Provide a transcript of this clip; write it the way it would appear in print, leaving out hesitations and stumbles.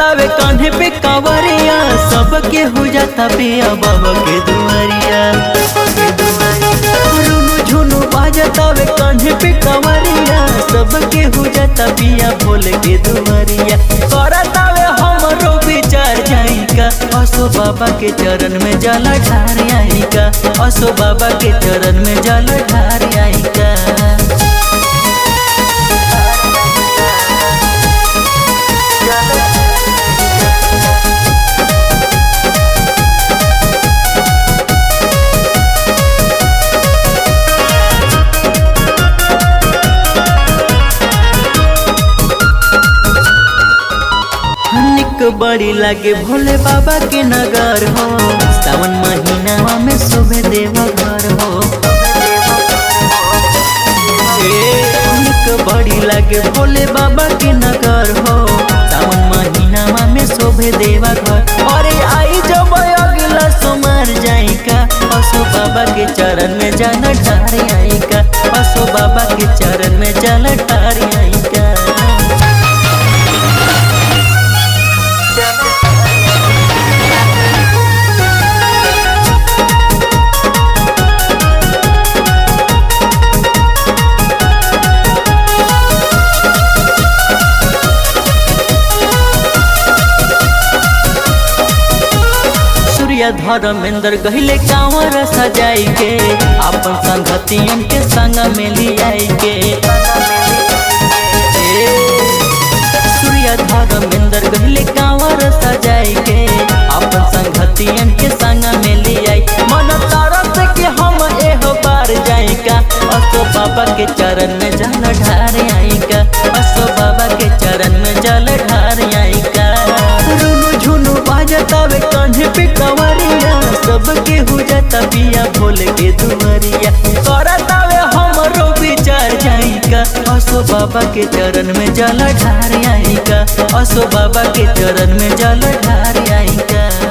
करतावे कान्हे पे कांवरिया, सबके हो जाता पिया बाबा के दुआरिया। रुनु झुनु बाजतावे कान्हे पे कांवरिया, सबके हो जाता पिया भोले के दुआरिया। करतावे हमरो विचार जाइका, असो बाबा के चरण में जल ढार आइका, असो बाबा के चरण में जल ढार आइका। बड़ी लागे भोले बाबा के नगर हो, सावन महीना में शोभे देवा घर हो। बड़ी लागे भोले बाबा के नगर हो, सावन महीना में शोभे देवा घर। अरे आई जब अगला सोमवार जाइका, असो बाबा के चरण में जल ढार आइका, असो बाबा के चरण में जल ढार आइका। धर्मेंद्र गहिले कांवर सजाई के, अपन संगतियन के संग में लियाई के। सूर्य धर्मेंद्र गहिले कांवर सजाई के, अपन संगतियन के संग में लियाई। मन तरस के हम एहो बार जाइका, असो बाबा के चरण में जल ढार आइका, असो बाबा के चरण में जल ढार आइका। रुनु झुनु बाजतावे कान्हे पे कांवरिया, सबके हो जाता पिया भोले के दुआरिया। करतावे हमरो विचार जाइका, असो बाबा के चरण में जल ढार आइका, असो बाबा के चरण में जल ढार आइका।